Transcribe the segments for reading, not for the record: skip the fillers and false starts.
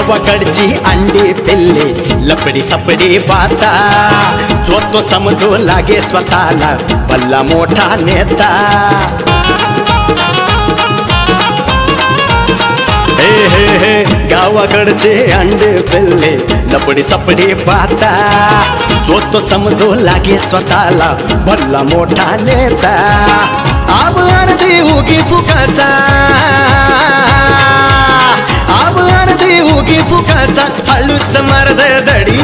गावाकडची अंडी पिल्ले लपडी सपडी बाता जो तो समजू लागे स्वतःला भल्ला मोठा नेता हे हे हे गावाकडचे अंडे पिल्ले लपडी सपडी बाता जो तो समजू लागे स्वतःला भल्ला मोठा नेता आब अर्धी उगी फुकाचा आब अर्धी उगी फुकाचा हळूच मर्द दडी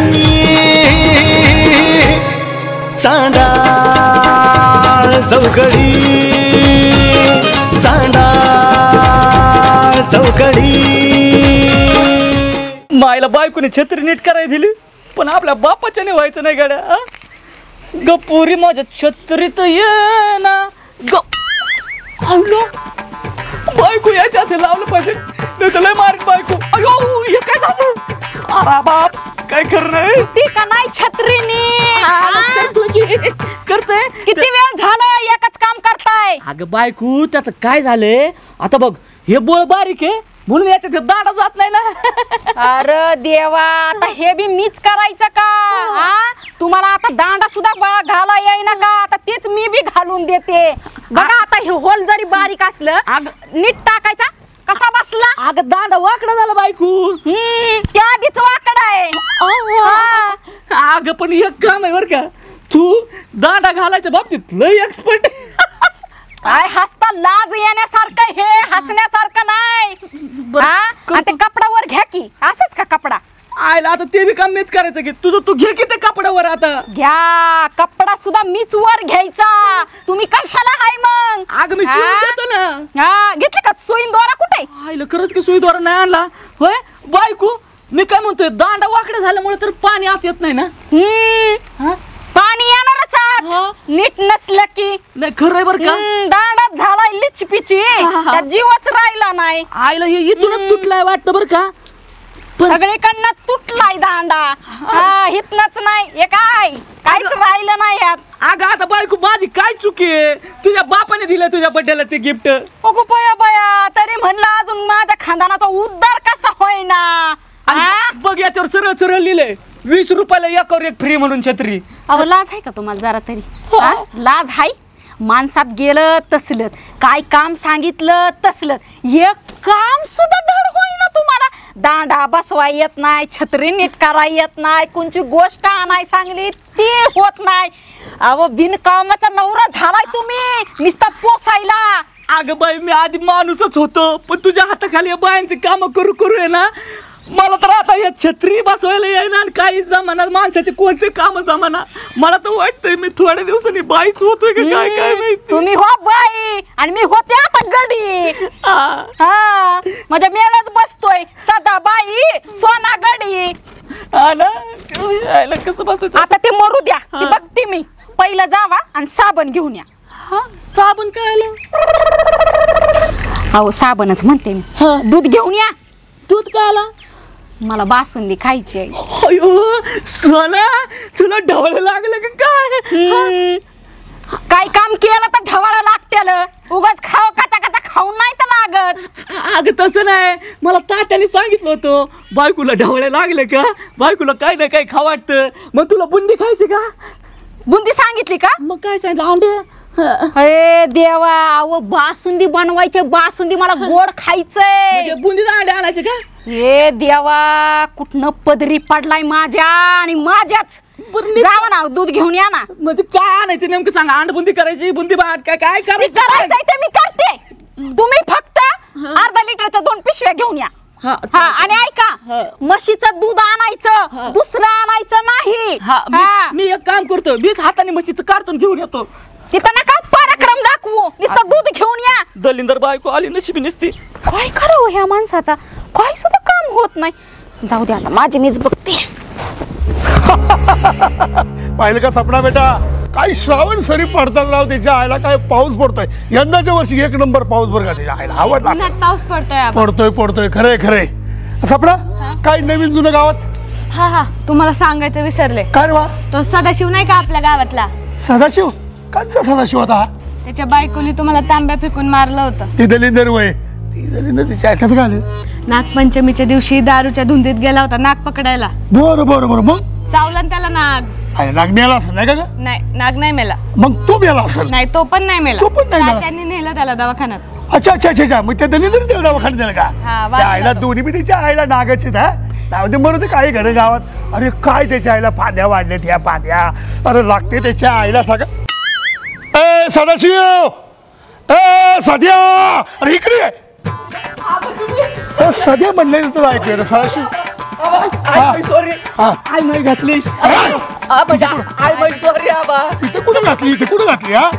चांडाळ चौकडी चांडाळ चौकडी मायला बायकोने छत्री नीट करायला दिली पण आपल्या बापाच्याने व्हायचं नाही गाड्या गपुरी माझ्या छत्रीत ये ना बायको याच्या हाती लावलं पाहिजे नाही तर लय मार्ग बायको अयो हे काय झालं अरे बाप काय करणार ती का नाही छत्रीनी करते किती वेळ झाला एकच काम करताय अगं बायको त्याचं काय झालंय आता बघ हे बोळ बारीक आहे म्हणून याच्यात दाडा जात नाही ना अरे देवा आता हे बी मीच करायचं का हा तुम्हाला आता दांडा सुद्धा घाला येईना का आता तेच मी बी घालून देते बघा आता हे होल जरी बारीक असलं नीट टाकायचा कसा बसला अगं दांडा वाकडा झाला बायको त्या आधीच वाकड आहे अगं पण एक काम आहे बर का तू दांडा घालायच्या बाबतीत लय एक्सपर्ट काय हसता लाज येण्यासारखं हे हसण्यासारखं नाही ते कपडावर घ्या की असंच का कपडा आयला आता ते बी काम मीच करायचं की तुझं तू घे की ते कपड्यावर आता घ्या कपडा सुद्धा मीच वर घ्यायचा तुम्ही कशाला हाय मग अगं मी सुई देतो ना हा घेतली का सुई दोरा कुठे आयला खरंच की सुई दोरा नाही आणला होय बायको मी काय म्हणतोय दांडा वाकडा झाल्यामुळे तर पाणी आत येत नाही ना पाणी येणारच आत नीट नसलं की नाही खरंय बर का दांडात झालाय लिचपिची त्यात जीवच राहिला नाही आयला हे इथूनच तुटलाय वाटतं बर का सगळीकडनं तुटलाय दांडा हितनच नाही हे काय काहीच राहिलं नाही यात अगं आता बायको माझी काय चुकी आहे तुझ्या बापाने दिलं तुझ्या बड्डेला ते गिफ्ट अगो बया बया तरी म्हणलं अजून माझ्या खानदानाचा उद्धार कसा होईना बघ याच्यावर सरळ सरळ लिहिलंय 20 रुपयाला एकावर एक फ्री म्हणून छत्री अहो लाज आहे का तुम्हाला जरा तरी लाज हाय माणसात गेलं तसलंच काय काम सांगितलं तसलं एक काम सुद्धा धड होईना तुम्हाला दांडा बसवा येत नाही छत्री नीट करा येत नाही कोणची गोष्ट आणाय सांगली ती होत नाही अहो बिनकामाचा नवरा झालाय तुम्ही नुसता पोसायला अगं बाई मी आधी माणूसच होतो पण तुझ्या हाताखाली बायांची काम करू करू आहे ना मला तर आता या छत्री बसवायला येईना आणि काही जमाना माणसाचे कोणते काम जमाना मला तर वाटतंय मी थोड्या दिवसांनी बाईच होतोय का काय काय माहिती तुम्ही हो बाई आणि मी होते आता गडी हा माझ्या मेळच बसतोय सदा बाई सोना गडी कसं बसवायचं आता ते मरू द्या ती बघते मी पहिलं जावा आणि साबण घेऊन या साबण काय आलं अहो साबणच म्हणते मी दूध घेऊन या दूध काय आला मला बासुंदी खायची आहे अयो सोना तुला ढवळ लागलं का काय काय काम केलं तर ढवळा लागतेल उगाच खाव काचा काचा खाऊन नाही तर लागत अगं तसं नाही मला तात्याने सांगितलं होतं बायकोला ढवळे लागले का बायकोला काय नाही काय खाव वाटतं मग तुला बुंदी खायची का बुंदी सांगितली का मग काय सांगितलं अंडे अरे देवा अहो बासुंदी बनवायचे बासुंदी मला गोड खायचंय बुंदी अंडे आणायचे का हे देवा कुठनं पदरी पडलाय माझ्या आणि माझ्याच जावा ना दूध घेऊन या ना म्हणजे काय आणायचं नेमकं सांगा अंड बुंदी करायची बुंदी भात काय काय करायचंय ते मी करते तुम्ही फक्त अर्धा लिटरच्या 2 पिशव्या घेऊन या आणि ऐका म्हशीचं दूध आणायचं दुसरं आणायचं नाही मी एक काम करतो मीच हाताने म्हशीचं कार्टून घेऊन येतो तिथं नका पराक्रम दाखवू नुसतं दूध घेऊन या दलिंदर बायको आली नशिबी नसती काय करावं ह्या माणसाचा काय सुद्धा काम होत नाही जाऊ दे आता माझी मीच बघते पाहिलं का सपना बेटा काय श्रावण सरी पडताना राव त्याच्या आईला काय पाऊस पडतोय यंदाच्या वर्षी 1 नंबर पाऊस बरं का त्याच्या आईला आवडला पाऊस पडतोय खरंय खरंय सपना काय नवीन जुनं गावात हा तुम्हाला सांगायचं विसरले काय रे वा तो सदाशिव नाही का आपल्या गावातला सदाशिव काय सदाशिव होता त्याच्या बायकोने तुम्हाला तांब्या फेकून मारलं होतं ते दलिंदर वय ती दलिंदर तिच्या कसं झालं? नागपंचमीच्या दिवशी दारूच्या धुंदीत गेला होता नाग पकडायला. बरं बरं बरं मग चावला ना त्याला नाग. अरे नाग मेला असं नाही का ग? नाही नाग नाही मेला. मग तो मेला असेल. नाही तो पण नाही मेला. तो पण नाही मेला. त्यांनी नेलं त्याला दवाखान्यात. अच्छा अच्छा अच्छा अच्छा मग त्या दलिंदर देव दवाखान्यात दिलं का? हा, त्या आईला दोन्ही बी तिच्या आईला नागाचे बरोबर काही घडे गावात. अरे काय त्याच्या आईला फांद्या वाढल्यात ह्या फांद्या. अरे लागते त्याच्या आईला सगळं. ए सदाशिव ए सध्या अरे इकडे सध्या म्हणले तुला ऐकलं सदाशिव. सॉरी आय नाही घातली. आय माय सॉरी आबा. इथे कुठे घातली इथे कुठे घातली हा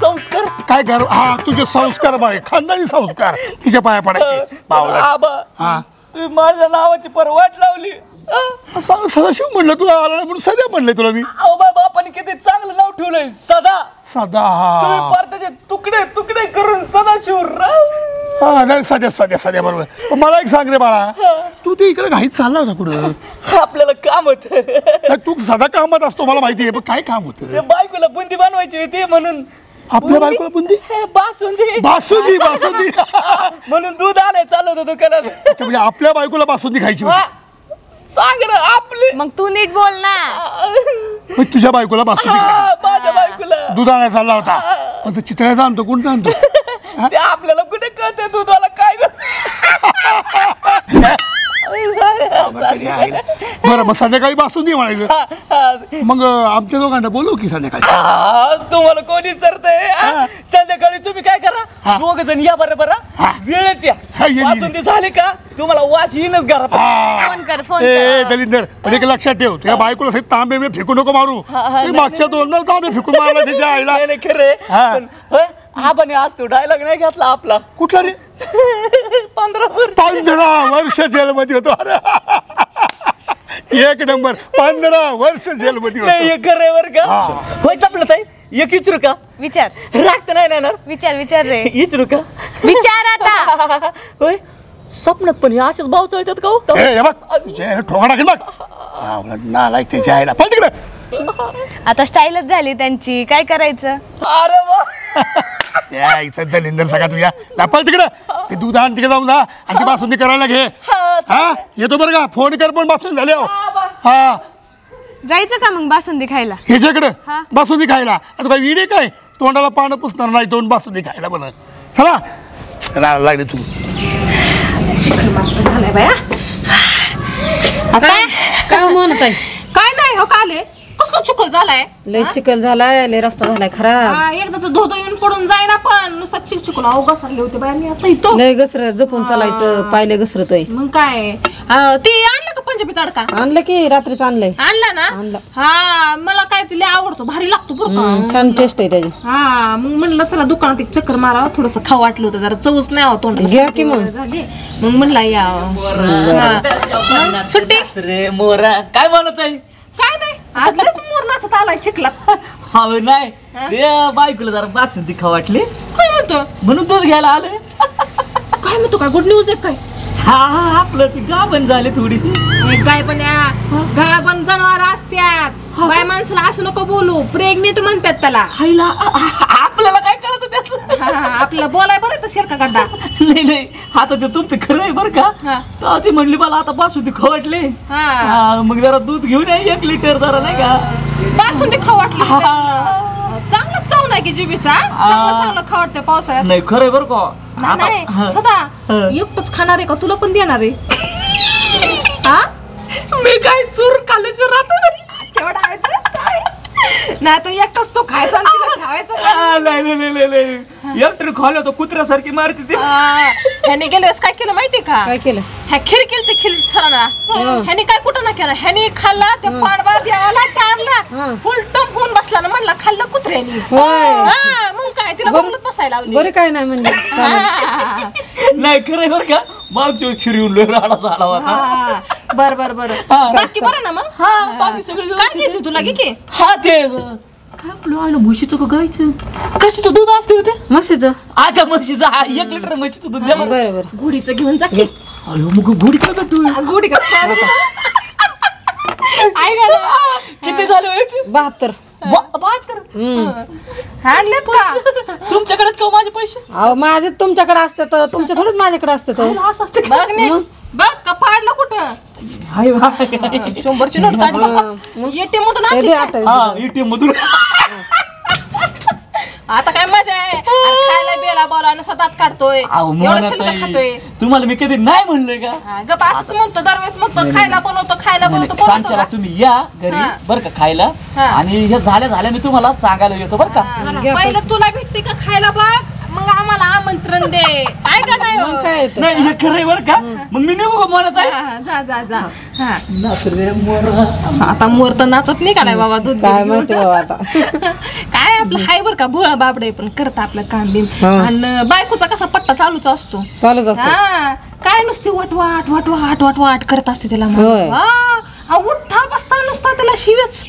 संस्कार काय कर हा तुझे संस्कार बघ खानदानी संस्कार तिच्या पाया पडायचे बावळा. आबा हा तुम्ही माझ्या नावाची परवाट लावली. सदाशिव म्हणलं तुला आला नाही म्हणून सध्या म्हणलंय तुला मी. अहो बाय बापाने किती चांगलं नाव ठेवलंय सदा. सदा तुम्ही हा फार त्याचे तुकडे तुकडे करून सदाशिवराव. हा नाही सध्या सध्या सध्या बरोबर पण मला एक सांग रे बाळा तू ते इकडे घाईत चालला होता कुठं? आपल्याला काम होत नाही, तू सदा कामात असतो मला माहिती आहे पण काय काम होतं? बायकोला बुंदी बनवायची होती म्हणून. आपल्या बायकोला बुंदी बासुंदी बासुंदी बासुंदी म्हणून दूध आलंय चालू होतं दुकानात. अच्छा म्हणजे आपल्या बायकोला बासुंदी खायची होती. सांग ना आपली. मग तू नीट बोल ना. मग तुझ्या बायकोला बासुंदी खायची माझ्या बायकोला दूध आणायला चालला होता पण तो चितळ्याचा आणतो कोणता आणतो? ते आपल्याला कुठे कळते दुधाला काय बरं मग संध्याकाळी बासुंदी म्हणायचं. मग आमच्या दोघांना बोलू की संध्याकाळी? तुम्हाला कोणी सरतंय संध्याकाळी तुम्ही काय करा दोघ जण या बरं बरं वेळेत या. ये. बासुंदी झाली का तुम्हाला वास येईनच घरात. फोन कर फोन ए कर. दलिंदर पण एक लक्षात ठेव तुझ्या बायकोला असे तांबे मी फेकू नको मारू. ते मागच्या दोन तांबे फेकून मारला त्याच्या आईला. नाही नाही खरे हा. आपण आज तो डायलॉग नाही घातला आपला. कुठला रे? 15 वर्ष जेलमध्ये होतो. अरे एक नंबर 15 वर्ष जेलमध्ये नाही होतो. हे खरंय बरं का. होय संपलं ताई एक विचारू का? विचार राग तर नाही येणार. विचार विचार रे. विचारू का? विचार आता. होय स्वप्नात पण हे असेच भाव चालतात का हो? हे बघ ठोका टाकेल बघ नालायक त्याच्या आईला पण तिकडे. आता स्टाईलच झाली त्यांची काय करायचं. अरे वा या इथं दलिंदर सगळा तुझ्या दापल तिकडं ते दूध आण तिकडे जाऊन जा आणि ती बासुंदी करायला घे. हा येतो बरं का फोन कर पण बासुंदी झाले. हा जायचं का मग बासुंदी खायला? ह्याच्याकडं हा. बासुंदी खायला. आता काय विडे काय तोंडाला पानं पुसणार नाही तोंड बासुंदी खायला म्हणा. चला लागले तू काय म्हणत आहे? काय नाही हो काले कसं चिखल झालाय. लय चिखल झालाय लय रस्ता झालाय खराब. एकदाच धोधो येऊन पडून जाईना पण नुसता चिकचिकून अहो घसरले होते बाहेर मी आता इथं. लय घसरत जपून चालायचं पायले घसरतोय. मग काय ती आणलं का पंजाबी तडका? आणलं की रात्रीच आणलंय. आणला ना. आणलं. हा मला काय ते लय आवडतो भारी लागतो बरं का. छान टेस्ट आहे त्याची. हा मग म्हणलं चला दुकानात एक चक्कर मारावं थोडस खाऊ वाटलं होतं जरा चवच नाही आहो तोंडाला. घ्या की मग. झाली मग म्हणला या सुट्टी रे मोरा काय म्हणत आहे? काय नाही आज लयच मोर नाचत आलाय चिखलात. हा नाही ते बायकोला जरा बासुंदी खाऊ वाटली काय म्हणतो म्हणून दूध घ्यायला आले. काय म्हणतो काय गुड न्यूज आहे काय? हा आपलं ती गाभण झाली थोडीशी. गाय पण गाय पण जनावर असत्यात. बाय माणसाला असं नको बोलू प्रेग्नेंट म्हणतात त्याला. हायला आपल्याला काय कळत त्याचं. आपल्याला बोलाय बरं तर शेरका गड्डा. नाही नाही आता ते तुमचं खरं आहे बरं का. हा. तर ती म्हणली मला आता बासुंदी खाऊ वाटली. हा. मग जरा दूध घेऊन या 1 लिटर जरा नाही का. बासुंदी खाऊ वाटली चांगलं चाव नाही की जिबीचा चांगलं चांगलं खाऊ वाटतं पावसाळ्यात. नाही खरं आहे बरं का. नाही हा. सदा एकटंच खाणार आहे का तुला पण देणार आहे? हा मी काय चूर कालेश्वर राहतो. तेवढा आहे तर काय? नाही तर एकटाच तो खायचा आणि तिला ठेवायचं का? नाही नाही नाही नाही एकटरी खाल्लं तो कुत्र्यासारखी मारते ते. ह्याने गेल्या वेळेस काय केलं माहितीये का? काय केलं? ह्या खीर केली ते खीर सरांना ह्याने काय कुठं ना केलं ह्याने खाल्ला ते पाडवा देवाला चारला उलटम होऊन बसला ना म्हणला खाल्लं कुत्र्यानी. हा मग काय तिला बोलत बसायला लावली. बरं काय नाही म्हणजे. हा. नाही खरंय बरं का. मागच्या खीर येऊन लय राडा झाला होता. हा. बर बर बर बाकी बरं ना मग. हा बाकी सगळं काय व्यवस्थित घ्यायचं तुला घे की. हा ते काय आपलं आलं म्हशीचं का गायचं कशाचं दूध असते होते. म्हशीचं. आता म्हशीचं हा 1 लिटर म्हशीचं दूध द्या बरं. बरं बरं. घोडीचं घेऊन जा की. अयो मग गुढीचं का तू घोडी का? ऐका ना. किती झालं व्हायचे? 72. हाणलेत का तुमच्याकडे का माझे पैसे अहो माझे तुमच्याकडे असतात तुमच्या थोडंच माझ्याकडे असतात असं असते बघ नीट बघ का पाडलं कुठं 100ची नोट काढ एटीएम मधून आणली का? हा एटीएम मधून आता काय मजा आहे अरे खायला बेला बोला आणि स्वतःच काढतोय एवढं शिल्लक खातोय तुम्हाला मी कधी नाही म्हणलोय का हा, गप असंच म्हणतो दरवेळेस म्हणतो खायला बनवतो बोलतो सांच्याला तुम्ही या घरी बरं का खायला आणि हे झाल्या मी तुम्हाला सांगायला येतो बरं का पहिलं तुला भेटते का खायला बघ मग आम्हाला आमंत्रण दे काय का नाही हो? नाही हे खरंय बरं का मग मी निघू का म्हणत आहे हा, जा जा जा हा. आता मोर तर नाचत निघालाय बाबा दूध काय घेऊन. माहिती बाबा आता काय आपलं हाय बर का भोळा बाबडे पण करत आपलं काम बिम आणि बायकोचा कसा पट्टा चालूच असतो चालूच असतं हा काय नुसती वटवाट वटवाट वटवाट करत असते त्याला होय. उठा बसता नुसता त्याला शिवेच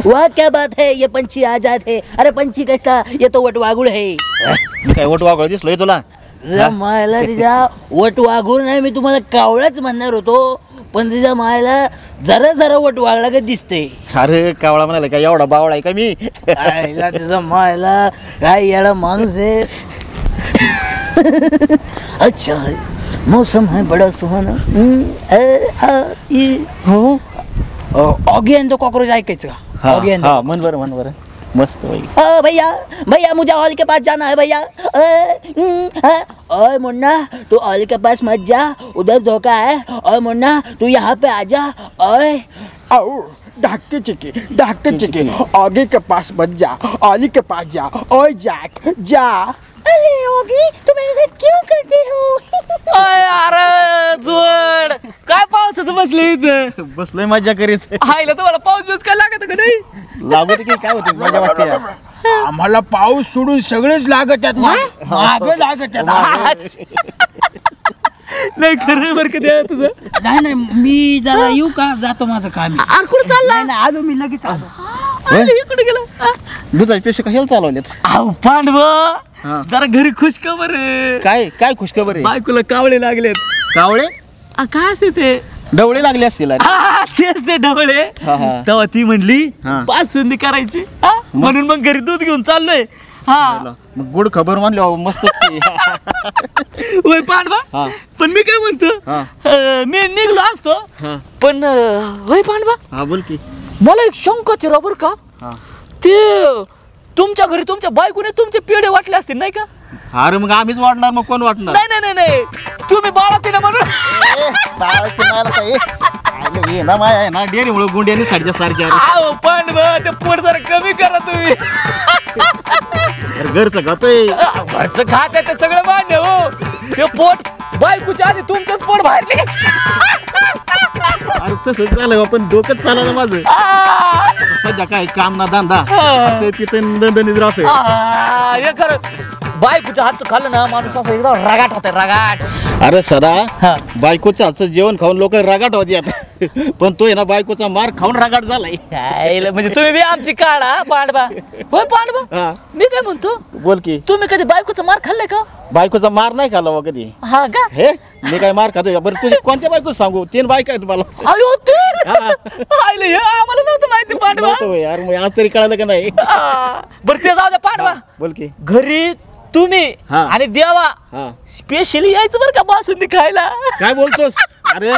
वाह क्या बात है ये पंछी आजाद है अरे पंछी कैसा ये तो वटवागुळ है मी काय वट वागळ दिसलोय तुला तुझ्या मायला तिच्या वटवागुळ नाही मी तुम्हाला कावळाच म्हणणार होतो पण तिच्या मायला जरा जरा वटवागळा का दिसते अरे कावळा म्हणाला काय एवढा बावळा आहे का मी तिचा मायला काय येडा माणूस है अच्छा है मौसम है बड़ा सुहाना हो ऑगी एंड द कॉकरोच ऐकायचं का ऑगी एंड हा मन बरं मस्त भाई भैया भैया मुझे हॉल के पास जाना है भैया ओए मुन्ना तू हॉल के पास मत जा उधर धोखा है ओए मुन्ना तू यहाँ पे आ जा ओए ढाके चिके आगे के पास मत जा आली के पास जा ओए जैक जा अरे ओगी तुम ऐसा क्यों करते हो अरे जोड काय पावसाचं बसले इथं बसलोय मजा करीत हायला तुम्हाला पाऊस बिऊस काय लागत का नाही लागू दे की काय होते मजा वाटते आम्हाला पाऊस सोडून सगळेच लागत आहेत माग लागत आहेत नाही खरं बरं का द्या तुझं नाही मी जरा येऊ का जातो माझं काम अरे कुठं चालला नाही आलो मी लगेच आलो इकडे गेला दुधाचे पेशे कशाला चालवलेत अहो पांडव जरा घरी खुश का बरं काय खुशखबर आहे बायकोला कावळे लागलेत कावळे काय असते ते डवळे लागले असतील अरे. तेच ते ढवळे तेव्हा ती म्हणली बासुंदी करायची म्हणून मग घरी दूध घेऊन चाललोय मग गोड खबर मानले मस्तच की. होय पांडवा पण मी काय म्हणतो मी निघलो असतो पण होय पांडवा हा बोल की मला एक शंकाचे रबर का ते तुमच्या घरी तुमच्या बायकोने तुमचे पेढे वाटले असतील नाही का अरे मग आम्हीच वाटणार मग कोण वाटणार नाही नाही नाही तुम्ही बाळा ना म्हणून ना माय आहे ना डेअरीमुळे गुंड्याने साडच्या सारख्या पांडवा ते पोट जरा कमी करा तुम्ही घरचं खातोय घरचं खात आहे ते सगळं मान्य हो ते पोट बायकोच्या आधी तुमचंच पोट बाहेर निघालं. अरे तसंच झालं पण डोकंच चाललं ना माझं सध्या काय काम ना धंदा ते पिते दणदणीत राहतोय हे खरं बायकोच्या हातचं खाल्लं ना माणूस असं एकदम रगाट होतंय रगाट अरे सदा बायकोच्या हातचं जेवण खाऊन लोक रगाट होती आता पण तो आहे ना बायकोचा मार खाऊन रगाट झालाय म्हणजे तुम्ही बी आमची काढा पांडवा होय पांडवा मी काय म्हणतो बोल की तुम्ही कधी बायकोचा मार खाल्लाय का बायकोचा मार नाही खाल्ला कधी हा का हे मी काय मार खातोय बरं तुझी कोणत्या बायको सांगू 3 बायका आहेत मला अयो आईले हे आम्हाला नव्हतं माहिती पांडवा यार मग आज तरी कळालं का नाही बरं ते जाऊ द्या पांडवा बोल की घरी तुम्ही आणि देवा स्पेशली यायचं बरं का बासुंदी खायला काय बोलतोस अरे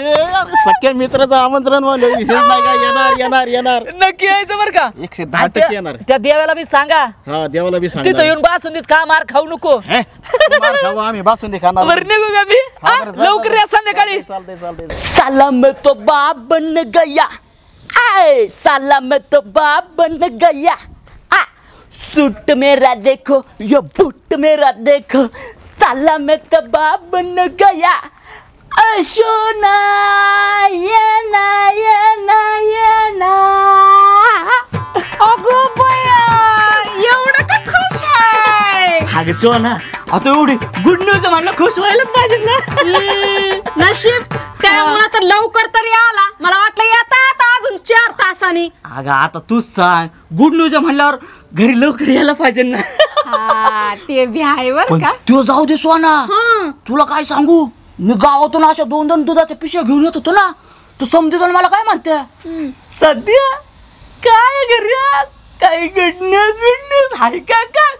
सख्या मित्राचं आमंत्रण म्हणलं विशेष नाही का येणार येणार येणार नक्की यायचं बरं का 110% येणार त्या देवाला मी सांगा हा देवाला बी सांग तिथं येऊन बासुंदीच खा मार खाऊ नको खाऊ आम्ही बासुंदी खाणार बरं निघू का मी लवकर या संध्याकाळी चालतंय साला मैं तो बाप बन गया आए साला मैं तो बाप बन गया सूट मेरा देखो ये बूट मेरा देखो साला मैं तो बाप बन गया अशोना ये ना अगो बया एवढं का खुश आहे अगं सोना आता एवढी गुड न्यूज म्हणलं खुश व्हायलाच पाहिजे ना नशीब त्यामुळे तर लवकर तरी आला मला वाटलं येतात अजून 4 तासांनी अगं आता तूच सांग गुड न्यूज म्हणल्यावर घरी लवकर यायला पाहिजे ना ते बी आहे बर का तो जाऊ दे सोना तुला काय सांगू मी गावातून अशा 2 दुधाच्या पिशव्या घेऊन येत होतो ना तू समजून मला काय म्हणते सध्या काय घरी आज काही गुड हाय का काय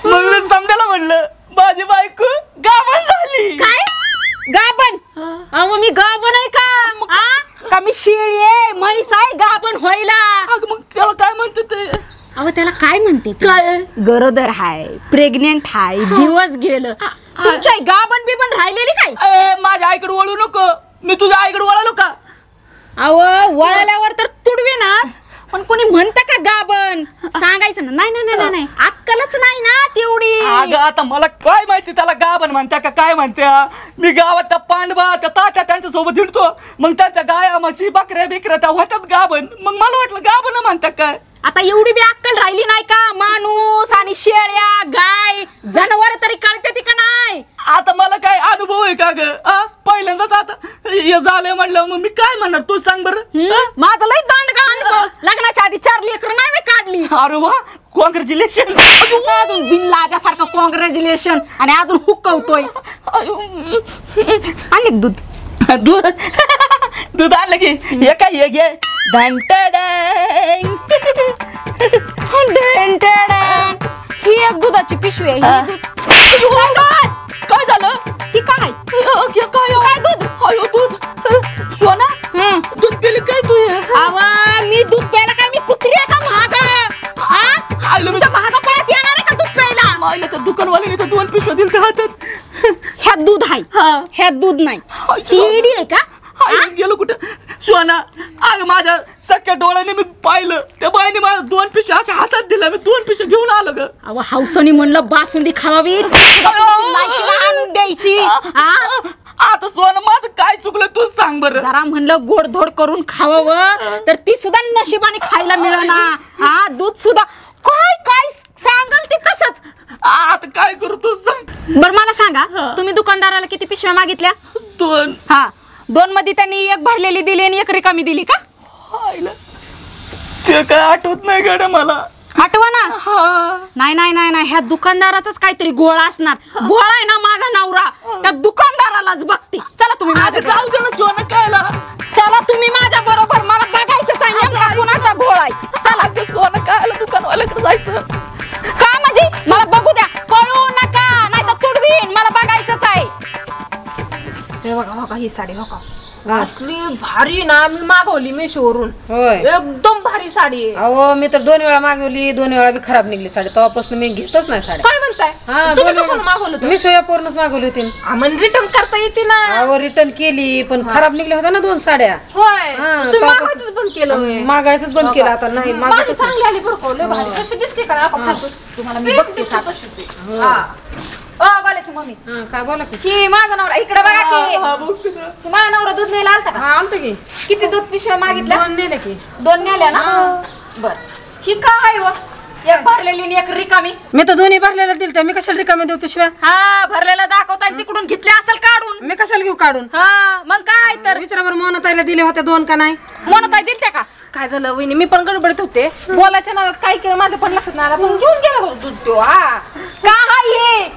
म्हणलं समजायला म्हणलं माझी बायको गाभण झाली. काय गाबन? अहो मी गाबन आहे का? का मी शेळी आहे म्हैस आहे गाबन व्हायला? अगं मग त्याला काय म्हणते ते? अहो त्याला काय म्हणते ते? काय गरोदर हाय, प्रेग्नेंट हाय, दिवस गेलं. तुमच्या गाबन बिबन राहिलेली काय? माझ्या आईकडे वळू नको. मी तुझ्या आईकडे वळालो का? अहो वळाल्यावर तर तुडवीनाच, पण कोणी म्हणतं का गाबन? सांगायचं ना. नाही नाही नाही नाही, अक्कलच नाही ना तेवढी. अगं आता मला काय माहिती त्याला गाभण म्हणत्या का काय म्हणत्या. मी गावात त्या पांडवा त्या तात्या त्यांच्या सोबत हिंडतो. मग त्यांच्या गाया म्हशी बकऱ्या बिकऱ्या त्या होत्यात गाभण. मग मला वाटलं गाभण म्हणतात काय. आता एवढी बी अक्कल राहिली नाही का? माणूस आणि शेळ्या गाय जनावर तरी कळते का नाही? आता मला काय अनुभव आहे का ग? पहिल्यांदाच आता हे झालंय म्हणलं मग मी काय म्हणणार तू सांग बरं. माझं लय दांडगा अनुभव. लग्नाच्या आधी 4 लेकरं नाही मी काढली. अरे वा कॉंग्रॅच्युलेशन. अजून बिनलाजासारखं कॉंग्रॅच्युलेशन आणि अजून हुकवतोय. आणि दूध दूध दूध आणलं की हे काय हे घे. ही एक दुधाची पिशवी आहे. काय झालं? ही काय? काय दूध? अयो दूध. सोना दूध पिली काय तू? आवा मी दूध प्यायला काय मी कुत्री आहे का महाग? तुमच्या महागा परत येणार आहे का दूध प्यायला? मायला त्या दुकानवाल्याने तर 2 पिशव्या दिल का हातात. ह्यात दूध आहे, ह्यात दूध नाही. ईडी आहे का? गेलो कुठं सोना? अग माझ्या सख्या डोळ्याने मी पाहिलं त्या बाईने मला 2 पिशव्या अशा हातात दिल्या. मी 2 पिशव्या घेऊन आलो ग. अहो हौसनी म्हणलं बासुंदी खावावी आणून द्यायची. आता सोना माझं काय चुकलं तू सांग बरं. जरा म्हणलं गोडधोड करून खावावं तर ती सुद्धा नशिबाने खायला मिळणार. दूध सुद्धा काय काय सांगाल ते तसंच. आता काय करू तू सांग बरं. मला सांगा तुम्ही दुकानदाराला किती पिशव्या मागितल्या? 2. 2 मध्ये त्यांनी एक भरलेली दिली आणि एक रिकामी दिली का? ते काय आठवत नाही गड मला. आठवा ना. नाही नाही नाही नाही, ह्या दुकानदाराचाच काहीतरी गोळा असणार. गोळा आहे ना माझा नवरा त्या दुकानदारालाच बघते. चला तुम्ही माझ्या जाऊ दे ना सोनं कायला. चला तुम्ही माझ्या बरोबर. मला बघायचं आहे कुणाचा गोळा आहे. चला सोनं कायला दुकानवाल्याकडे जायचं का? म्हणजे मला बघू द्या. पळू नका नाही तर तुडवीन. मला बघायचंच आहे. हे बघा ही साडी बघा असली भारी ना. मी मागवली मेशोवरून. होय एकदम भारी साडी आहे. अहो मी तर 2 वेळा मागवली, 2 वेळा बी खराब निघली साडी. तेव्हापासून मी घेतच नाही साडी. काय म्हणताय? तुम्ही कशाला मागवलं होतं? मी सोयापूरनच मागवली होती. मग रिटर्न करता येते ना. अहो रिटर्न केली पण खराब निघल्या होत्या ना 2 साड्या. होय तुम्ही मागवायचंच बंद केलं. मागायचंच बंद केलं आता. नाही माझी चांगली आली बरं का. लय भारी. कशी दिसते का? तुम्हाला मी बघते तशीच आहे. गोल्याची मम्मी काय बोला की माझा नवरा इकडे बघा की. माझा नवरा दूध न्यायला आलता का? आणतो की. किती दूध पिशव्या मागितल्या? 2 नेले की. 2 नेल्या ना. बर ही काय आहे व? एक भरलेली आणि एक रिकामी. मी तर दोन्ही भरलेला दिलत्या. मी कशाला रिकामी देऊ पिशव्या? भरलेला दाखवता आणि तिकडून घेतले असेल काढून. मी कशाला घेऊ काढून? मग काय तर विचारा बरं मोनताईला दिले होते 2 का नाही? मोनताई दिलत्या का? काय झालं वहिनी? मी पण गडबडीत होते. बोलायच्या ना काय केलं माझ्या पण लक्षात नाही आलं. पण घेऊन गेला दूध तो. का हाय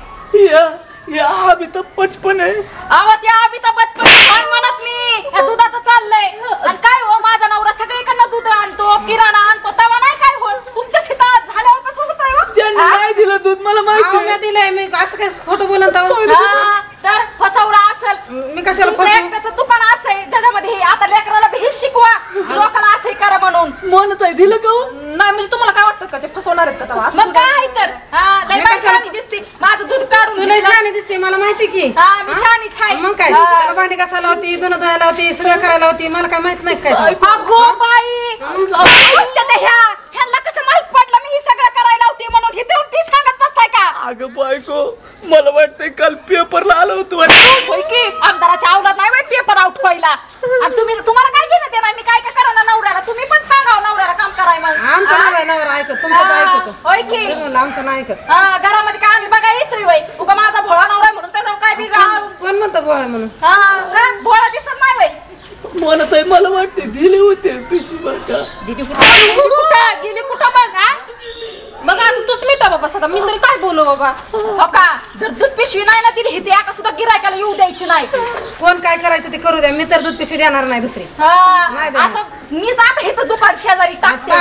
या अमिताभ बच्चन आहे. अहो त्या अमिताभ बच्चन काय म्हणत मी. या दुधाचं चाललंय. आणि काय हो माझा नवरा सगळीकडनं दूध आणतो, किराणा आणतो. तवा नाही काय होत. तुमच्या शेतात झाल्यावर कसं होत आहे? त्यांनी नाही दिलं दूध मला माहिती. मी दिलंय. मी असं काय खोटं बोलत आहो? तर फसवला असेल. मी कशाला तुमचं एकट्याचं दुकान असंय जगामध्ये. हे आता लेकराला हे शिकवा लोकांना असंही करा म्हणून. म्हणत आहे दिलं का? नाही म्हणजे तुम्हाला काय वाटतं का ते फसवणार आहेत का? मग काय तर लय शानी दिसते. माझं दूध काढून तुला शानी दिसते मला माहिती की. मी शानीच आहे. मग काय त्याला भांडी घासायला होती, धुणं धुवायला होती, सगळं करायला होती. मला काय माहित नाही काय? अगो बाई ह्यांना कसं माहित पडलं मी हे सगळं करायला होती म्हणून? हे देऊन ती सांगत बसताय का? अगं बायको मला वाटतंय काल पेपरला आलं होतं. होय की आमदाराच्या आवलात नाही बाई पेपर आउट व्हायला. आणि तुम्हाला काय घेणं ते नाही. मी काय करा ना नवऱ्याला. तुम्ही पण सांगा नवऱ्याला काम कराय मग. आमचं नाही नवरा ऐकत, तुमचं ऐकतो. होय की आमचं नाही ऐकत. घरामध्ये काय आम्ही बघा येतोय बाई. उगा माझा भोळा नवरा म्हणून त्याला काय बी कोण म्हणतं बोळा म्हणून? का भोळा दिसत नाही बाई. म्हणत आहे मला वाटते दिले होते पिशवी बघा. गेली कुठं बघ. मग आता तूच मी बाबा सदा मी तरी काय बोलू बाबा. हो का जर दूध पिशवी नाही ना तिने हिते एका सुद्धा गिरायकाला येऊ द्यायची नाही. कोण काय करायचं ते करू द्या, मी तर दूध पिशवी देणार नाही दुसरी. नाही देणार. असं मीच आता हे दुकान शेजारी टाकते.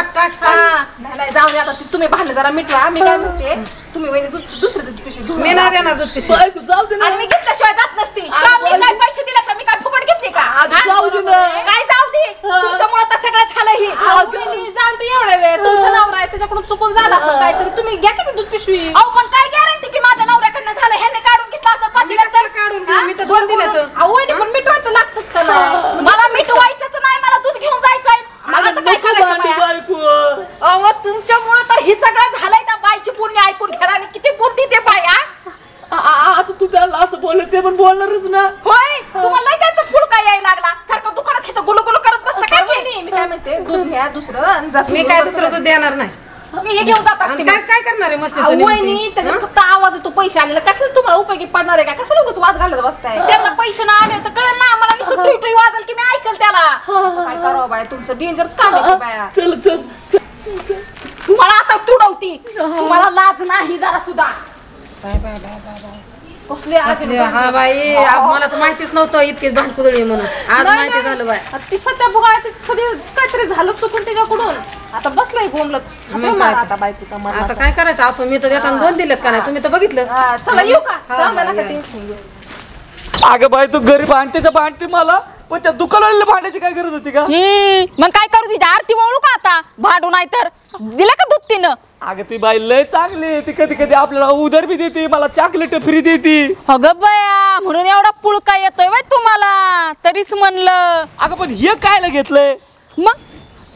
नाही जाऊ दे आता तुम्ही भांडण जरा मिटवा. मी काय म्हणते तुम्ही वहिनी दुसरी दूध पिशवी घेऊन मी नाही देणार दूध पिशवी. जाऊ दे ना. आणि मी घेतल्याशिवाय जात नसती. का मी काय पैसे दिले तर मी काय फुकट घेतली का? जाऊ दे ना. काय जाऊ दे तुमच्यामुळे तर सगळं झालं ही. जाऊन तर एवढा वेळ तुमचा नवरा आहे त्याच्याकडून चुकून झाला असं काहीतरी तुम्ही घ्या की दूध पिशवी. अहो पण काय गॅरंटी की माझ्या नवऱ्याकडनं झालं ह्याने काढून घेतलं असं पाटील काढून घेऊ, मी तर दोन दिले तर. अहो पण मिटवायचं लागतच का नाही? मला मिटवायचंच नाही, मला दूध घेऊन जायचंय. मला तर काय करायचं बाया? अहो तुमच्यामुळे तर हे सगळं झालंय ना. बाईची पुण्य ऐकून घ्या आणि किती बुद्धी ते बाया. आता तू त्याला असं बोलत ते पण बोलणारच ना. होय तुम्हाला नाही त्याचा फुलका यायला लागला सारखं दुकानात इथं गुलू गुलू करत बसता काय? मी काय म्हणते दूध घ्या दुसरं. मी काय दुसरं दूध देणार नाही. मी हे घेऊन जात असते. काय काय करणार आहे मस्त वहिनी त्याच्यात फक्त आवाज येतो पैसे आलेला कशाला तुम्हाला उपयोगी पडणार आहे का? कशाला उगाच वाद घालत बसताय? त्यांना पैसे ना आले तर कळेल ना मला. नुसतं टुई टुई वाजल की मी ऐकल त्याला. काय करावं बाय तुमचं डेंजरच काम आहे बाया. चल चल तुम्हाला आता तुडवती तुम्हाला लाज नाही जरा सुद्धा. हा बाई मला तर माहितीच नव्हतं इतके भांडकुदळी म्हणून. आज माहिती झालं बाय. ती सध्या बघा सध्या काहीतरी झालं चुकून त्याच्याकडून. आता बसलंय बोंबलत आता बायकोचा मला. आता काय करायचं आपण? मी तर देताना दोन दिलेत का नाही? तुम्ही तर बघितलं. चला येऊ का? जाऊ दे नका टेन्शन घेऊ. अगं बाई तू घरी भांडतेच भांडते मला, पण त्या दुकानाला भांडायची काय गरज होती का? मग काय करू तिची आरती वळू का आता? भांडू नाही तर दिलं का दूध तिनं? अगं ती बाई लय चांगली. ती कधी कधी आपल्याला उधार बी देते, मला चॉकलेट फ्री देते. अगं बया म्हणून एवढा पुळका येतोय बाई तुम्हाला. तरीच म्हणलं. अगं पण हे कायला घेतलंय? मग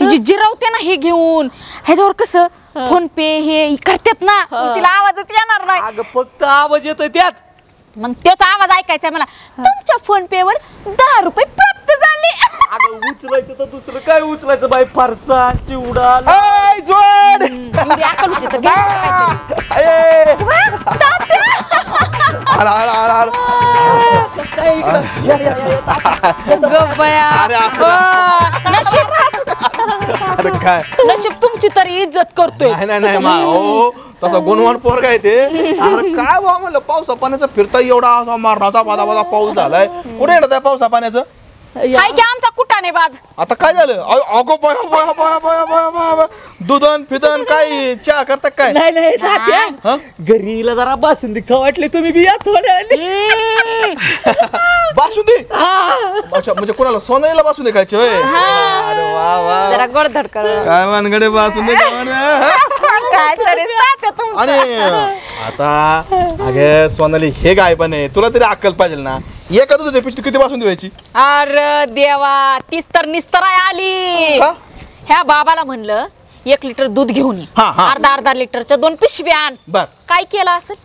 तिची जिरवते ना हे घेऊन. ह्याच्यावर कसं फोन पे हे करतात ना, तिला आवाजच येणार नाही. अगं फक्त आवाज येतोय त्यात. मग त्याचा आवाज ऐकायचा मला. तुमच्या फोन पे वर 10 रुपये प्राप्त झाले. अगं उचलायचं तर दुसरं काय उचलायचं बाई? फारसा चिवडा जोड एवढी अक्कल होती तर घ्यायचं काहीतरी. गं बया. नशीब तुमची तरी इज्जत करतोय. नाही मा हो तसा गुणवान पोरगा आहे ते. अरे काय बा म्हणलं पावसा पाण्याचा फिरता एवढा असा मारणाचा बाधा बाधा पाऊस झालाय. कुठे येणार त्या पावसा पाण्याचं? हाय की आमचा कुटाने बाज. आता काय झालं? अगो बया दुधन फिदन काय चहा करता काय? नाही घरीला जरा बासुंदी खाऊ वाटले, तुम्ही बी या थोड्या वेळाने. बासुंदी? अच्छा म्हणजे कोणाला सोनाईला बासुंदी खायची होय? अरे वा वा जरा गोडधड कर. काय मानगडे बासुंदी आणि आता अगे सोनाली हे गाय पण आहे, तुला तरी अक्कल पाहिजे ना. एका तुझ्या पिशवीत किती बासुंदी व्हायची? अरे देवा तीच तर निस्तराय आली. ह्या बाबाला म्हणलं 1 लिटर दूध घेऊन ये. अर्धा लिटरच्या 2 पिशव्या आण. बर काय केलं असेल?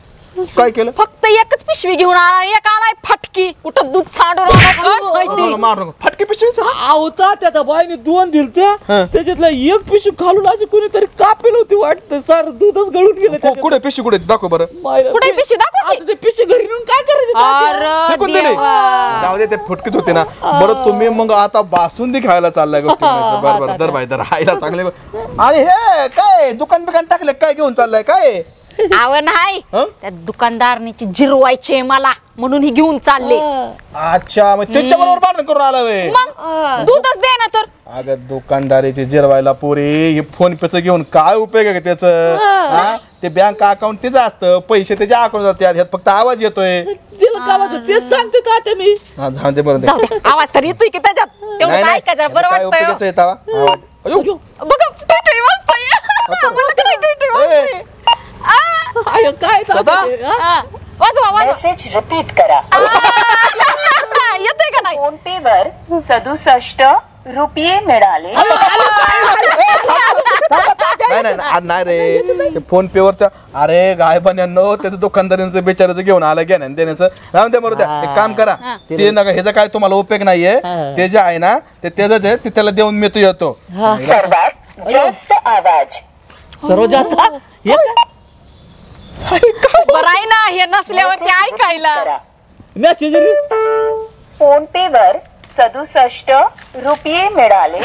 काय केलं? फक्त एकच पिशवी घेऊन आला. एक आलाय फटकी. कुठं दूध सांडून फटके पिशवी होता त्या बाईने 2 दिलत्या, त्याच्यातला एक पिशवी खालून अशी कोणीतरी कापेल होती वाटतं. सर दूधच गळून गेलं. कुठे पिशवी कुठे दाखव बरं. कुठे पिशवी दाखव. ते पिशवी घरी नेऊन काय करायचं? जाऊ दे ते फुटकीच होते ना. बरं तुम्ही मग आता बासुंदी खायला चाललाय गोष्ट. बरोबर दर बाई दर आईला चांगले. आणि हे काय दुकान बिकान टाकले काय घेऊन चाललाय काय? नाही त्या दुकानदारनीची जिरवायचे मला म्हणून ही घेऊन चालले. अच्छा मग त्याच्या बरोबर भांडण करून आला वे. मग दूधच दे ना तर. अगं दुकानदारीचे जिरवायला पुरे हे फोन पेचं घेऊन काय उपयोग आहे त्याचं? ते बँक अकाउंट त्याचं असतं, पैसे त्याच्या अकाउंट जातात, ह्यात फक्त आवाज येतोय. तेच सांगते का मी. जाऊ दे बरं. आवाज तर येतोय की त्याच्यात. तेवढं ऐकायचं बरं काय उपयोगाचं वाटतं. बघा टुई वाजताय. काय वाजवा मेसेज रिपीट करा. येतोय का नाही? फोन पे वर 67 रुपये मिळाले. नाही रे फोन पे वर. अरे गाय पाण्यानो त्याचं दुकानदारांचं बेचाराचं घेऊन आलं घेण्या देण्याचं राहून द्या. बरोबर एक काम करा ते नका ह्याचा काय तुम्हाला उपयोग नाहीये. ते जे आहे ना ते त्याच आहे ते त्याला देऊन मी येतो. सर्वात जास्त आवाज सर्व जास्त बरं आहे ना हे नसल्यावर ते ऐकायला. मेसेज फोन पे वर ₹67 मिळाले.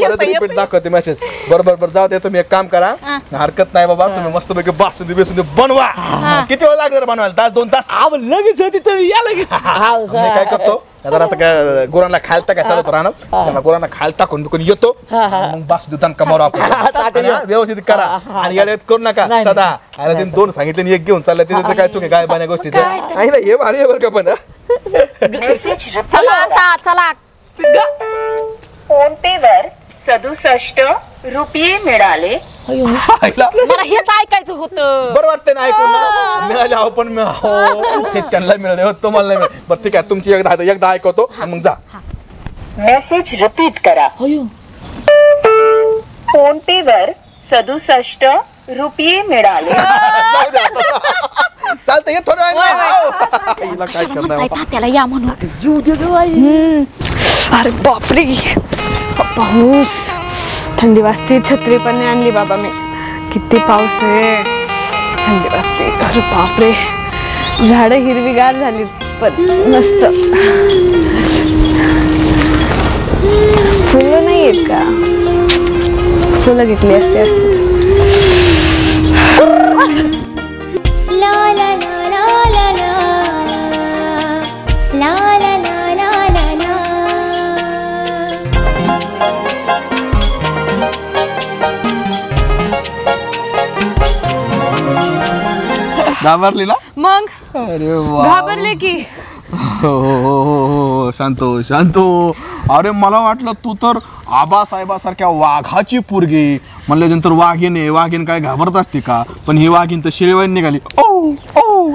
परत रिपीट दाखवते मेसेज. बरोबर जाऊ दे. तुम्ही एक काम करा, हरकत नाही बाबा, तुम्ही मस्तपैकी बासुंदी बिसुंदी बनवा. किती वेळ लागणार बनवायला? तास 2 तास? लगेच तिथं या लगेच. मी काय करतो आता काय गुरांना खायला टाकाय चालवतो राहणार, त्यांना गुरांना खायला टाकून बिकून येतो, मग बासुंदी तणका मारू आपण. व्यवस्थित करा आणि याला करू नका सदा. अरे तिने 2 सांगितले, 1 घेऊन चालला. तिथे काय चुकी काय बन्या गोष्टीचं आहे ना. हे भारी आहे बरं का. पण चला आता चला. फोन पे वर ₹67 मिळाले. मला हेच ऐकायचं होतं. बरं वाटतंय ना ऐकून ना. मिळाले आहो पण त्यांना मिळाले हो, तुम्हाला नाही मिळाले. बरं ठीक आहे, तुमची एकदा ऐकवतो मग जा. मेसेज रिपीट करा. फोन पे वर ₹67 मिळाले. चालतंय थोडं काय करणार त्याला या म्हणून. येऊ दे ग बाई. अरे बापरे, पाऊस. थंडी वाजते. छत्री पण नाही आणली बाबा मी. किती पाऊस आहे. थंडी वाजते. अरे बापरे, झाडं हिरवीगार झाली पण मस्त. फुलं नाही आहेत का? फुलं घेतली असते. घाबरली ना? मग अरे वा, घाबरले की. हो शांतो. अरे मला वाटलं तू तर आबासाहेबासारख्या वाघाची पोरगी. म्हणल्यानंतर वाघीण काय घाबरत असते का? पण ही वाघीण तर शिळेवाईन निघाली. ओ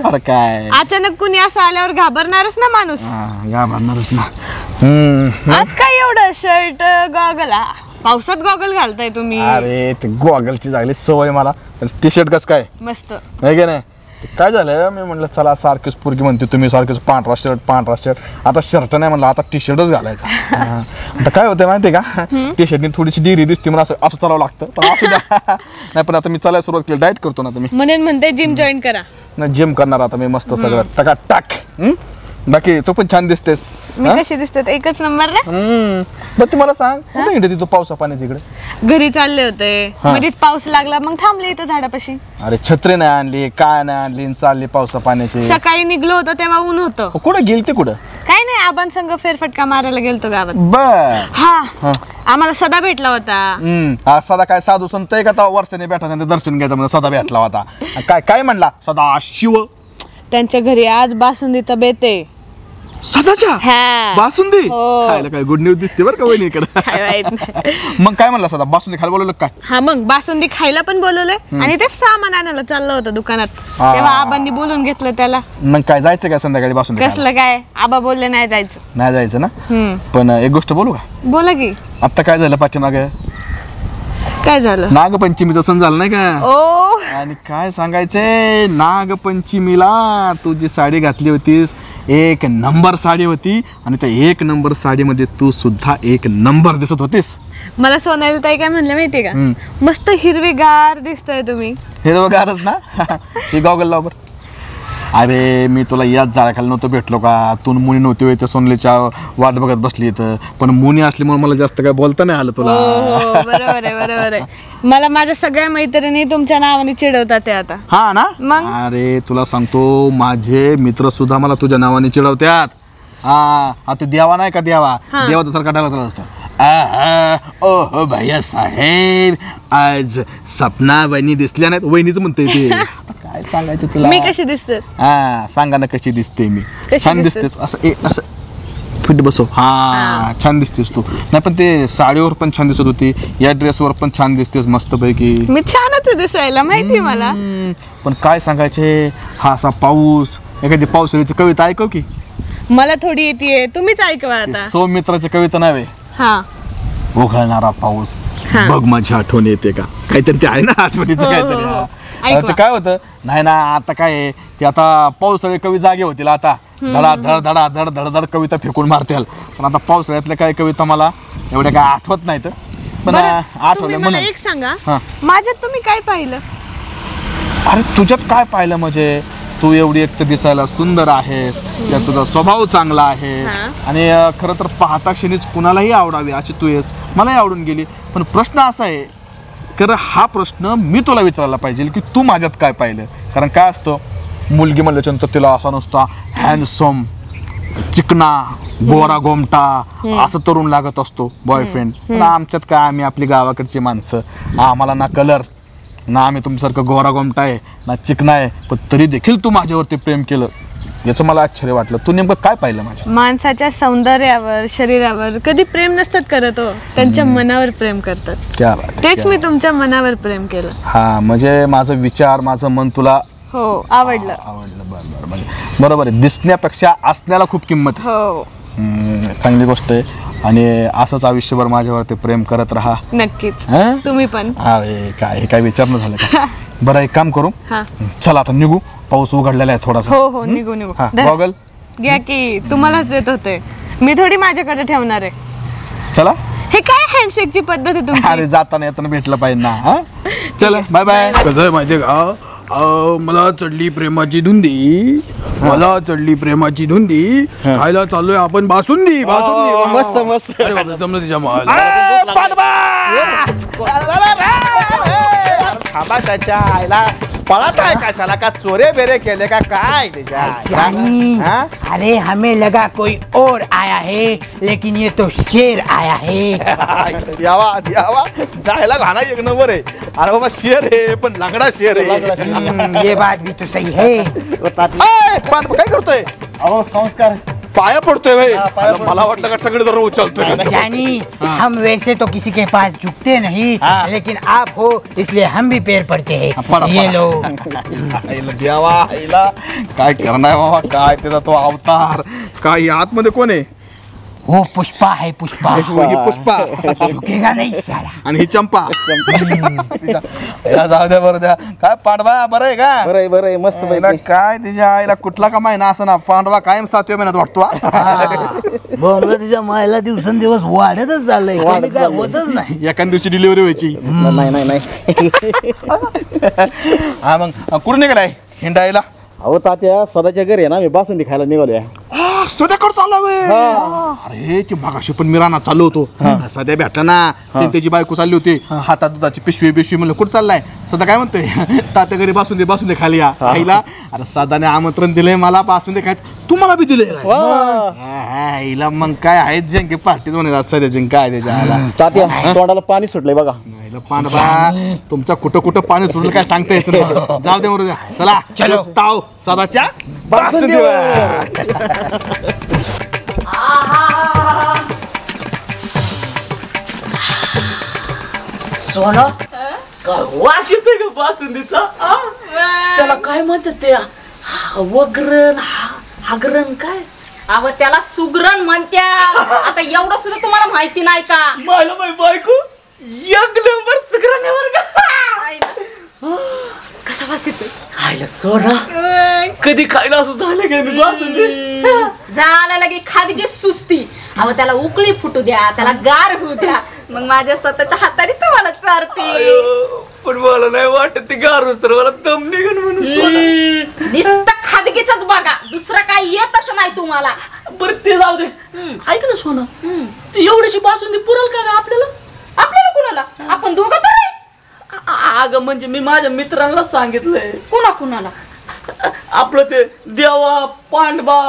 अरे काय अचानक कुणी असं आल्यावर घाबरणारच ना माणूस. घाबरणारच ना. आज काय एवढं शर्ट गॉगल? पावसात गॉगल घालताय तुम्ही? अरे ते गॉगलची झाली सवय मला. टी शर्ट कस काय मस्त नाही का नाही. काय झालं, मी म्हटलं चला सारखीच पोरगी म्हणते तुम्ही, सारखीच पांढरा शर्ट. आता शर्ट नाही म्हणलं, आता टी शर्टच घालायचा. आता काय होतं माहितीये का, टी शर्टनी थोडीशी डिरी दिसते म्हणून असं चालावं लागतं. पण असू द्या. नाही पण आता मी चालायला सुरुवात केली. डाएट करतो ना तुम्ही. म्हणून म्हणते जिम जॉईन करा. नाही जिम करणार आता मी मस्त सगळं टकाटक. बाकी तू पण छान दिसतेस. मी कशी दिसते? एकच नंबर ना. बरं तू मला सांग, कुठे हिंडते तिथं पावसा पाण्याच्या इकडे? घरी चालले होते, मध्येच पाऊस लागला, मग थांबले इथं झाडापाशी. अरे छत्री नाही आणली, काय नाही आणली, चालली पावसा पाण्याची. सकाळी निघलो होतो तेव्हा ऊन होतं. कुठं गेलते कुठं? काय नाही, आबां संग फेरफटका मारायला गेलतो गावात. बर हा, आम्हाला सदा भेटला होता. सदा काय साधू संत आहे का? वर्षाने भेटा दर्शन घ्यायचं म्हणजे सदा भेटला होता. काय काय म्हणला सदा शिव? त्यांच्या घरी आज बासुंदीचा बेत आहे. सदाच्या बासुंदी खायला काय गुड न्यूज दिसते बरं का वहिनी इकडे. मग काय म्हणला सदा? बासुंदी खायला बोलवलं काय? हा, मग बासुंदी खायला पण बोलवलंय आणि ते सामान आणायला चाललं होतं दुकानात. तेव्हा आबांनी बोलून घेतलं त्याला. मग काय जायचं काय संध्याकाळी बासुंदी? कसलं काय, आबा बोलले नाही जायचं. नाही जायचं ना. पण एक गोष्ट बोलू का? बोला की. आता काय झालं पाठीमागे? काय झालं? नागपंचमीचा सण झाला नाही का? ओ, आणि काय सांगायचंय, नागपंचमीला तू जी साडी घातली होतीस, 1 नंबर साडी होती. आणि त्या 1 नंबर साडीमध्ये तू सुद्धा 1 नंबर दिसत होतीस. मला सोनाली ताई काय म्हणलं माहितीये का? मस्त हिरवीगार दिसतोय तुम्ही. हिरवगारच ना. ही गॉगल लाव बरं. अरे मी तुला याच जाळ्याखाली नव्हतं भेटलो का? तू मुनी नव्हती होय, सोनलीच्या वाट बघत बसली इथं. पण मुनी असल्यामुळे मला जास्त काय बोलता नाही आलं तुला. बरोबर आहे. मला माझ्या सगळ्या मैत्रिणी तुमच्या नावाने चिडवतात ते आता. हा ना. मग अरे तुला सांगतो, माझे मित्र सुद्धा मला तुझ्या नावाने चिडवतात. आता देवा नाही का, देवाचा सारखा डायलॉग असतो. ओ भैया साहेब, आज सपना वहिनी दिसल्या नाहीत. वहिनीच म्हणते ते. काय सांगायचं तुला? मी कशी दिसते? सांगा ना कशी दिसते मी. कशी छान दिसते. असं फिट बसव. छान दिसतेस तू. नाही पण ते साडीवर पण छान दिसत होती, या ड्रेसवर पण छान दिसतेस मस्त पैकी. मी छानच दिसायला, माहिती मला. पण काय सांगायचे, हा असा पाऊस, एखादी पावसाळ्याची कविता ऐकव की. मला थोडी येते, तुम्हीच ऐकवा आता. सौमित्राची कविता नाही. हा, उघडणारा पाऊस बघ माझी आठवण येते का, काहीतरी ते आहे ना आठवणीचं काहीतरी. ते काय होतं नाही ना, आता काय ते आता पावसाळी कवी जागे होतील. आता धडा धड धडा धड धड धड कविता फेकून मारतील. पण आता पावसाळ्यातल्या काही कविता मला एवढ्या काय आठवत नाहीत. पण आठवलं म्हणून. एक सांगा, माझ्यात तुम्ही काय पाहिलं? अरे तुझ्यात काय पाहिलं म्हणजे? तू एवढी एक तर दिसायला सुंदर आहेस, त्यात तुझा स्वभाव चांगला आहे आणि खरं तर पाहता क्षणीच कुणालाही आवडावी अशी तू आहेस, मलाही आवडून गेली. पण प्रश्न असा आहे, खरं हा प्रश्न मी तुला विचारायला पाहिजे की तू माझ्यात काय पाहिलं. कारण काय असतं, मुलगी म्हणल्याच्यानंतर तिला असा नुसता हँडसम, चिकना, गोरा गोमटा असं तरुण लागत असतो बॉयफ्रेंड. पण आमच्यात काय, आम्ही आपली गावाकडची माणसं, आम्हाला ना कलर ना आम्ही तुमच्यासारखं गोरा गोमटा आहे ना चिकना आहे, पण तरी देखील तू माझ्यावरती प्रेम केलं, याचं मला आश्चर्य वाटलं. तू नेमकं काय पाहिलं माझ्या? माणसाच्या सौंदर्यावर, शरीरावर कधी प्रेम नसतात करत हो, त्यांच्या मनावर प्रेम करतात. क्या बात, तेच मी तुमच्या मनावर प्रेम केलं. हा म्हणजे माझं विचार, माझं मन तुला हो आवडलं. बरोबर. बरोबर आहे, दिसण्यापेक्षा असण्याला खूप किंमत आहे. हो चांगली गोष्ट आहे. आणि असंच आयुष्यभर माझ्यावरती प्रेम करत राहा. नक्कीच, हं? तुम्ही पण. अरे काय हे काय विचारणं झालं का? बरं एक काम करू, हा चला आता निघू, पाऊस उघडलेला आहे थोडासा. हो हो निघू निघू. हा, धरा. गॉगल घ्या की, तुम्हालाच देत होते मी, थोडी माझ्याकडे ठेवणार आहे. चला. हे काय हँडशेकची पद्धत आहे तुमची? अरे जाताना येताना भेटलं पाहिजे ना. हा चल बाय बाय. कसं आहे माहितीये का, मला चढली प्रेमाची धुंदी, मला चढली प्रेमाची धुंदी, खायला चाललोय आपण बासुंदी. मस्त मस्त. जमलं तिच्या माल. थांबा, त्याच्या आईला पळत आहे कशाला, का चोरे बेरे केले का काय त्याच्या? अरे हमें लगा कोई और आया है, लेकिन ये तो शेर आया है. यावा जायला घाणा एक नंबर आहे. अरे बाबा शेर आहे, पण लंगडा शेर आहे. ये बात भी तो सही है. काय करतोय? अहो संस्कार पाया पडतोय भाई. मला वाटलं का ठगडी धरून उचलतोय. जानी हम वैसे तो किसी के पास झुकते नहीं, लेकिन आप हो इसलिए हम भी पैर पड़ते हैं. ये लो. देवा आईला काय करणार बाबा, काय त्याचा तो अवतार, काय आतमध्ये कोण आहे? वो पुष्पा है, पुष्पा. ही पुष्पा झुकेगा नहीं साला. आणि ही चंपा. याला जाऊ द्या, बरं द्या. काय पांडवा बरं आहे का? बरं आहे मस्त. हिला काय तिच्या आईला कुठला का महिना असं ना, पांडवा कायम 7व्या महिन्यात वाटतो. बोमला तिच्या मायला दिवसेंदिवस वाढतच चाललंय, कमी काय होतच नाही. एका दिवशी डिलिव्हरी व्हायची. नाही हा मग कुठून निघालाय हिंडायला? अहो तात्या, सदाच्या घरी आहे ना, मी बासुंदी खायला निघालोय. सध्याकडे चालला. अरे ती भागाशी पण मी रानात चाललो होतो, सध्या भेटला ना, त्याची बायको चालली होती, हातात दुधाची पिशवी म्हणलं कुठं चाललाय? सध्या काय म्हणतोय, तात्या घरी बासुंदी खाली या आईला. अरे सदाने आमंत्रण दिलंय मला बासुंदी खायचं, तुम्हाला बी दिलंय आईला. मग काय आहे जिंके पार्टीच म्हणे सध्या जिंक काय त्याच्या आईला. तात्या तोंडाला पाणी सुटलंय बघा. पांडवा तुमच्या कुठं पाणी सुटलं काय सांगता यायचं नाही. जाऊ दे मरू द्या, चला चलो ताव सदाच्या बासुंदीवर. सोनं वास येतोय का बासुंदीचा? त्याला काय म्हणतात ते, वग्रण, हागरण काय? अहो त्याला सुगरण म्हणत्या. आता एवढं सुद्धा तुम्हाला माहिती नाही का? मला माहिती बायको एक नंबर सुगरण आहे बरं का. कसा वास येतोय? खायला सोना कधी खायला असं झालं काय मी बासुंदी? झालं लगे खादगी सुस्ती. अहो त्याला उकळी फुटू द्या, त्याला गार होऊ द्या, मग माझ्या स्वतःच्या हाताने तुम्हाला चारते. पण मला नाही वाटत ते गार सर, मला दम निघन म्हणून. नुसतं खादगीच बघा, दुसरं काही येतच नाही तुम्हाला. बरं ते जाऊ दे. ऐक ना सोना, ती एवढीशी बासुंदी पुरल का आपल्याला? आपल्याला कुणाला? आपण दोघं तर आहे. अगं म्हणजे मी माझ्या मित्रांना सांगितलंय. कुणाला? आपलं ते देवा, पांडवा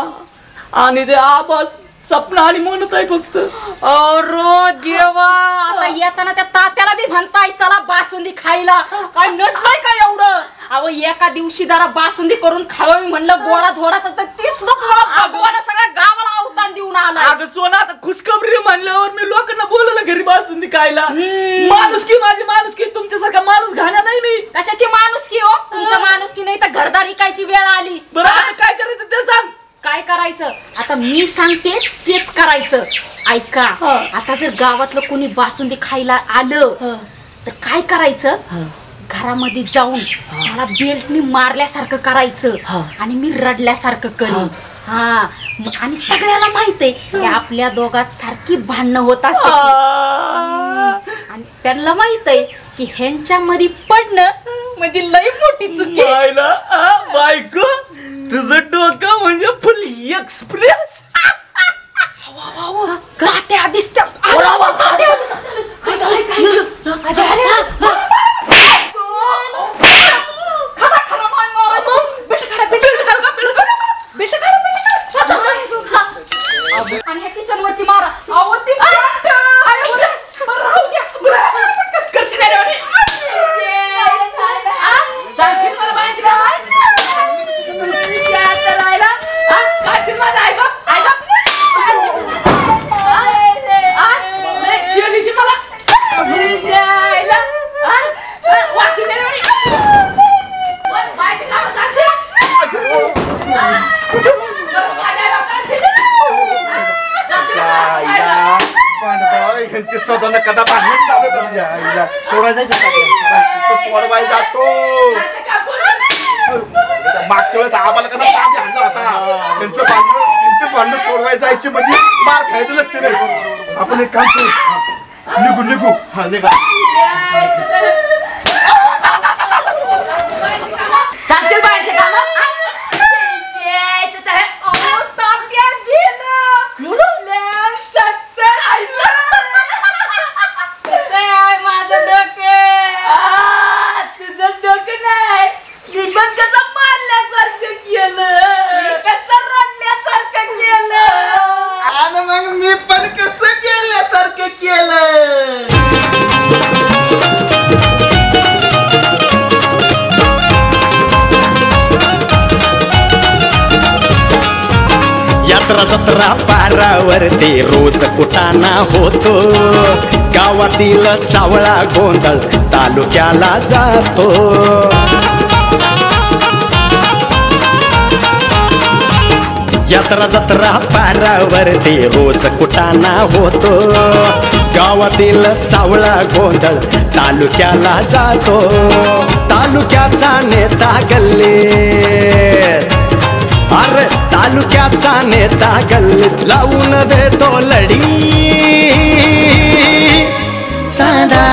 आणि ते आबास, सपना आणि म्हणत आहे फक्त. अरे देवा, आता येताना त्या तात्याला बी म्हणताय चला बासुंदी खायला. काय नटलंय का एवढं? अहो एका दिवशी जरा बासुंदी करून खावं म्हणलं, गोडा धोडाचं, तर ती सुद्धा भगवान सगळ्या गावाला अवतान देऊन आला. अगं सोना, आता खुशखबरी म्हणल्यावर मी लोकांना बोलवलं घरी बासुंदी खायला. माणुसकी, माझी माणुसकी, तुमच्यासारखा माणूस घाणा नाही मी. कशाची माणुसकी हो? तुमच्या माणुसकी नाही तर घरदार इकायची वेळ आली. बरं आता काय करायचं ते सांग. काय करायचं? आता मी सांगते तेच करायचं. ऐका, आता जर गावातलं कोणी बासुंदी खायला आलं तर काय करायचं? घरामध्ये जाऊन मला बेल्टनी मारल्यासारखं करायचं आणि मी रडल्यासारखं करेन. आणि सगळ्याला माहित आहे की आपल्या दोघात सारखी भांडणं होत असते, आणि त्यांना माहित आहे की ह्यांच्या मध्ये पडणं म्हणजे लई मोठी चुकी आहे. बायको तुझं डोकं म्हणजे फुल एक्सप्रेस. तात्या दिसत्या. आणि ह्या किचन वरती मारा. स्वतःला कदा बांधून सोडवाय जातो. मागच्या वेळेस आम्हाला कसा साप आणला होता. त्यांचं भांडण सोडवाय जायची म्हणजे मार खायचं लक्ष नाही. आपण एक काम करू, निघू. हा निघा. सांगशील बायांचे काम. मी पण कसं केल्यासारखं केलं. यात्रा जत्रा पारावरती रोज कुटाणा होतो. गावातील सावळा गोंधळ तालुक्याला जातो. यात्रा जत्रा पारावरती रोज कुटाणा होतो. गावातील सावळा गोंधळ तालुक्याला जातो. तालुक्याचा नेता गल्लीत, अरे तालुक्याचा नेता गल्लीत लावून देतो लढी. चांदा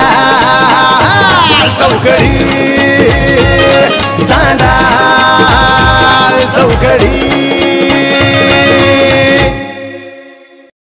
चौकडी, चांदा चौकडी.